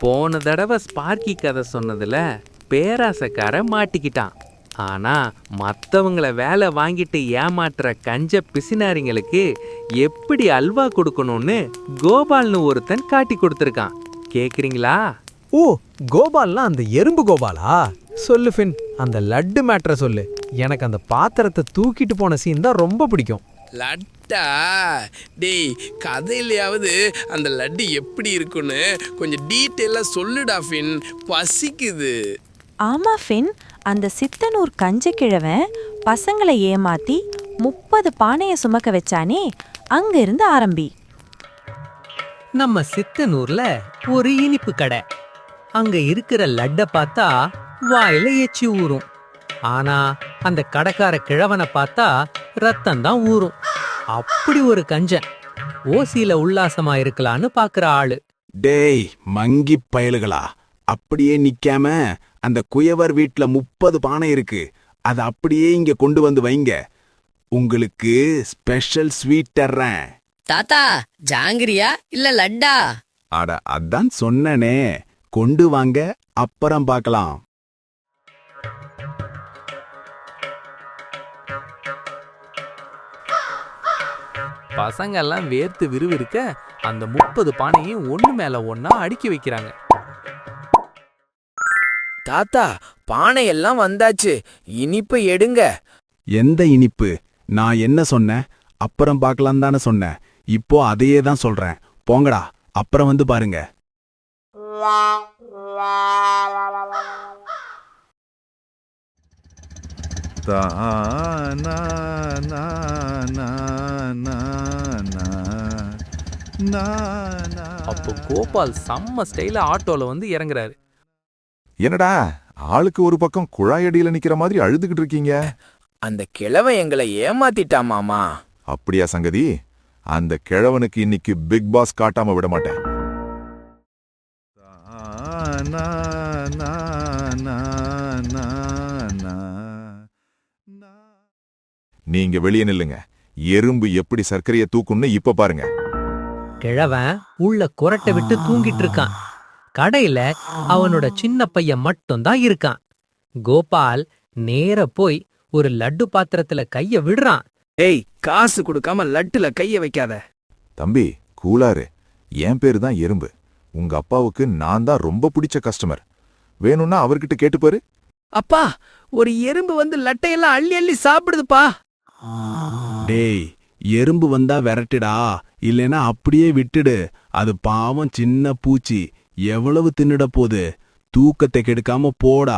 போன தடவை ஸ்பார்க்கி கதை சொன்னதுல பேராசக்காரன் மாட்டிக்கிட்டான். ஆனா மற்றவங்கள வேலை வாங்கிட்டு ஏமாற்றுற கஞ்ச பிசினாரிங்களுக்கு எப்படி அல்வா கொடுக்கணும்னு கோபால்னு ஒருத்தன் காட்டி கொடுத்துருக்கான். கேக்குறீங்களா? ஓ, கோபால்லாம் அந்த எறும்பு கோபாலா? சொல்லு ஃபின், அந்த லட்டு மேட்ரை சொல்லு. எனக்கு அந்த பாத்திரத்தை தூக்கிட்டு போன சீன் தான் ரொம்ப பிடிக்கும். லட்டா? டேய், கதையிலையாவது அந்த லட்டு எப்படி இருக்குன்னு கொஞ்சம் டீட்டெயிலாக சொல்லுடா ஃபின், பசிக்குது. ஆமா ஃபின், அந்த சித்தனூர் கஞ்சக்கிழவன் பசங்களை ஏமாத்தி 30 பானைய சுமக்க வச்சானே, அங்க இருந்து ஆரம்பி. நம்ம சித்தனூர்ல ஒரு இனிப்பு கடை. அங்க இருக்கிற லட்ட பார்த்தா வாயில எச்சி ஊறும். ஆனா அந்த கடைக்கார கிழவனை பார்த்தா ரத்தம் தான் ஊறும். அப்படி ஒரு கஞ்சன் ஓசியில உல்லாசமா இருக்கலான்னு பாக்குற ஆளு. டேய் மங்கி பயலுகளா, அப்படியே நிக்காம அந்த குயவர் வீட்ல 30 பானை இருக்கு, அதை அப்படியே இங்க கொண்டு வந்து வைங்க. உங்களுக்கு ஸ்பெஷல் ஸ்வீட் தர்றேன். தாத்தா, ஜாங்கிரியா இல்ல லட்டா? அட அதான் சொன்னனே, கொண்டு வாங்க, அப்புறம் பார்க்கலாம். பசங்கெல்லாம் வேர்த்து விறுவிறுக்க அந்த 30 பானையும் ஒண்ணு மேல ஒண்ணா அடுக்கி வைக்கிறாங்க. தாத்தா, பானையெல்லாம் வந்தாச்சு, இனிப்பு எடுங்க. எந்த இனிப்பு? நான் என்ன சொன்னேன்? அப்புறம் பார்க்கலாம் தானே சொன்னேன். இப்போ அதையே தான் சொல்றேன். போங்கடா, அப்புறம் வந்து பாருங்க. அப்போ கோபால் செம்ம ஸ்டைல ஆட்டோல வந்து இறங்குறாரு. என்னடா ஆளுக்கு ஒரு பக்கம் குழாயடியில நிக்கிற மாதிரி அழுதுகிட்டு இருக்கீங்க? அந்த கிழவன் எங்களை ஏமாத்திட்டா மாமா. அப்படியா சங்கதி? அந்த கிழவனுக்கு இன்னைக்கு பிக் பாஸ் காட்டாம விட மாட்டேன். நீங்க வெளியே நில்லுங்க. எறும்பு எப்படி சர்க்கரையை தூக்கும்னு இப்ப பாருங்க. கிழவன் உள்ள குரட்டை விட்டு தூங்கிட்டு இருக்கான். கடையில அவனோட சின்ன பையன் மட்டும்தான் இருக்கான். கோபால் நேர போய் ஒரு லட்டு பாத்திரத்துல கைய விடுறான். ஏய், காசு கொடுக்காம லட்டுல கைய வைக்காத. தம்பி கூலாரு, என் பேரு தான் எறும்பு. உங்க அப்பாவுக்கு நான் தான் ரொம்ப பிடிச்ச கஸ்டமர். வேணும்னா அவர்கிட்ட கேட்டுப்பாரு. அப்பா, ஒரு எறும்பு வந்து லட்டையெல்லாம் அள்ளி அள்ளி சாப்பிடுதுப்பா. டேய், எறும்பு வந்தா விரட்டுடா, இல்லைன்னா அப்படியே விட்டுடு. அது பாவம் சின்ன பூச்சி, எவ்வளவு தின்னுட போது. தூக்கத்தை கெடுக்காம போடா.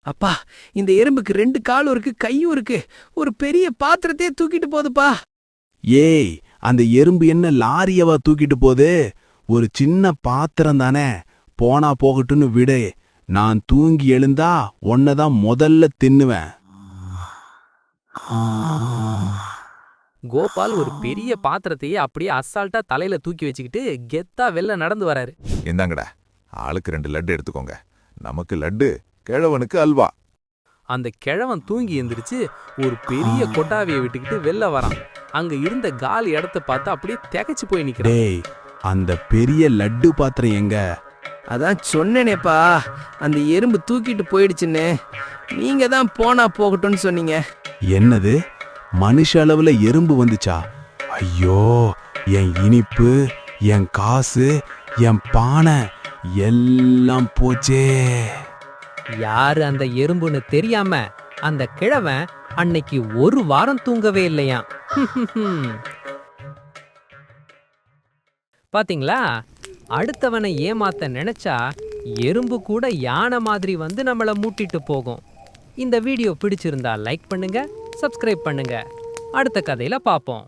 அப்பா, இந்த எறும்புக்கு 2 காலும் இருக்கு, கையும் இருக்கு, ஒரு பெரிய பாத்திரத்தையே தூக்கிட்டு போகுதுப்பா. ஏய், அந்த எறும்பு என்ன லாரியவா தூக்கிட்டு போகுது? ஒரு சின்ன பாத்திரம் தானே, போனா போகட்டுன்னு விடு. நான் தூங்கி எழுந்தா உன்னதான் முதல்ல தின்னுவேன். கோபால் ஒரு பெரிய பாத்திரத்தையே அப்படியே அசால்ட்டா தலையில தூக்கி வச்சுக்கிட்டு கெத்தா வெளில நடந்து வராரு. இந்தாங்கடா, ஆளுக்கு 2 லட்டு எடுத்துக்கோங்க. நமக்கு லட்டு, கிழவனுக்கு அல்வா. அந்த கிழவன் தூங்கி எந்திரிச்சு ஒரு பெரிய கொட்டாவியை விட்டுக்கிட்டு வெளில வரான். அங்க இருந்த காலி இடத்த பார்த்து அப்படியே திகைச்சு போய் நிக்கிறான். டேய், அந்த பெரிய லட்டு பாத்திரம் எங்க? அதான் சொன்னேனேப்பா, அந்த எறும்பு தூக்கிட்டு போயிடுச்சுன்னு. நீங்க தான் போனா போகட்டும்னு சொன்னீங்க. என்னது, மனுஷ அளவுல எறும்பு வந்துச்சா? ஐயோ, என் இனிப்பு, என் காசு, என் பானை எல்லாம் போச்சே. யாரு அந்த எறும்புன்னு தெரியாம அந்த கிழவன் அன்னைக்கு 1 வாரம் தூங்கவே இல்லையாம். பாத்தீங்களா, அடுத்தவனை ஏமாத்த நினைச்சா எறும்பு கூட யானை மாதிரி வந்து நம்மள மூட்டிட்டு போகும். இந்த வீடியோ பிடிச்சிருந்தா லைக் பண்ணுங்க, சப்ஸ்கிரைப் பண்ணுங்க. அடுத்த கதையில பாப்போம்.